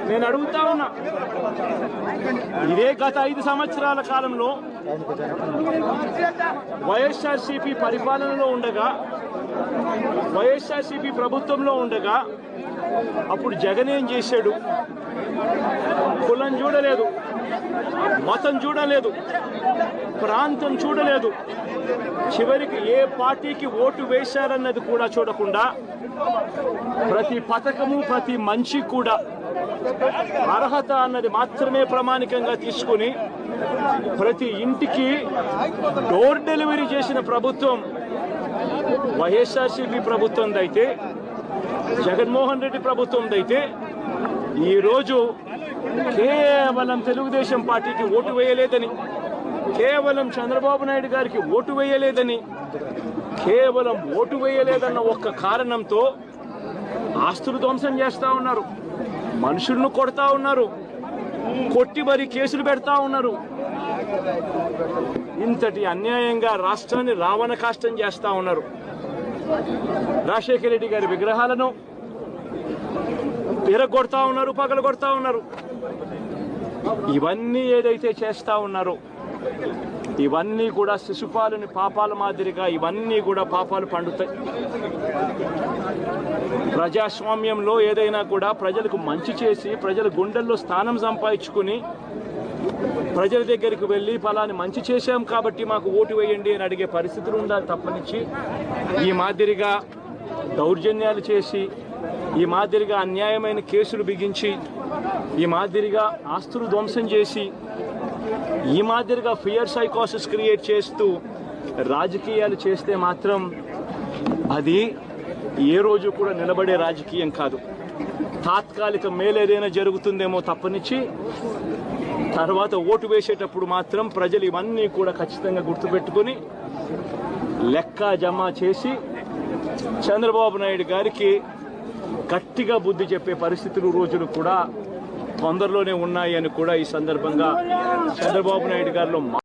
నేను అడుగుతా ఉన్నా, ఇదే గత 5 సంవత్సరాల కాలంలో వైఎస్ఆర్సీపీ పరిపాలనలో ఉండగా, వైఎస్ఆర్సీపీ ప్రభుత్వంలో ఉండగా అప్పుడు జగన్ ఏం చేశాడు? కులం చూడలేదు, మతం చూడలేదు, ప్రాంతం చూడలేదు, చివరికి ఏ పార్టీకి ఓటు వేశారన్నది కూడా చూడకుండా ప్రతి పథకము, ప్రతి మంచి కూడా అర్హత అన్నది మాత్రమే ప్రామాణికంగా తీసుకుని ప్రతి ఇంటికి డోర్ డెలివరీ చేసిన ప్రభుత్వం వైఎస్ఆర్సీపీ ప్రభుత్వందైతే, జగన్మోహన్ రెడ్డి ప్రభుత్వందైతే ఈరోజు కేవలం తెలుగుదేశం పార్టీకి ఓటు వేయలేదని, కేవలం చంద్రబాబు నాయుడు గారికి ఓటు వేయలేదని, కేవలం ఓటు వేయలేదన్న ఒక్క కారణంతో ఆస్తులు ధ్వంసం చేస్తూ ఉన్నారు, మనుషులను కొడతా ఉన్నారు, కొట్టి మరి కేసులు పెడతా ఉన్నారు. ఇంతటి అన్యాయంగా రాష్ట్రాన్ని రావణ కాష్టం చేస్తూ ఉన్నారు. రాజశేఖర రెడ్డి గారి విగ్రహాలను విరగొడతా ఉన్నారు, పగలగొడతా ఉన్నారు. ఇవన్నీ ఏదైతే చేస్తా ఉన్నారో ఇవన్నీ కూడా శిశుపాలని పాపాల మాదిరిగా ఇవన్నీ కూడా పాపాలు పండుతాయి. ప్రజాస్వామ్యంలో ఏదైనా కూడా ప్రజలకు మంచి చేసి ప్రజల గుండెల్లో స్థానం సంపాదించుకుని ప్రజల దగ్గరికి వెళ్ళి ఫలాని మంచి చేశాం కాబట్టి మాకు ఓటు వేయండి అని అడిగే పరిస్థితులు ఉండాలి తప్పనిచ్చి ఈ మాదిరిగా దౌర్జన్యాలు చేసి, ఈ మాదిరిగా అన్యాయమైన కేసులు బిగించి, ఈ మాదిరిగా ఆస్తులు ధ్వంసం చేసి, ఈ మాదిరిగా ఫియర్ సైకోసిస్ క్రియేట్ చేస్తూ రాజకీయాలు చేస్తే మాత్రం అది ఏ రోజు కూడా నిలబడే రాజకీయం కాదు. తాత్కాలిక మేలేదైనా జరుగుతుందేమో తప్పనిచ్చి తర్వాత ఓటు వేసేటప్పుడు మాత్రం ప్రజలు ఇవన్నీ కూడా ఖచ్చితంగా గుర్తుపెట్టుకుని లెక్క జమ చేసి చంద్రబాబు నాయుడు గారికి గట్టిగా బుద్ధి చెప్పే పరిస్థితులు రోజులు కూడా తొందరలోనే ఉన్నాయి అని కూడా ఈ సందర్భంగా చంద్రబాబు నాయుడు గారిలో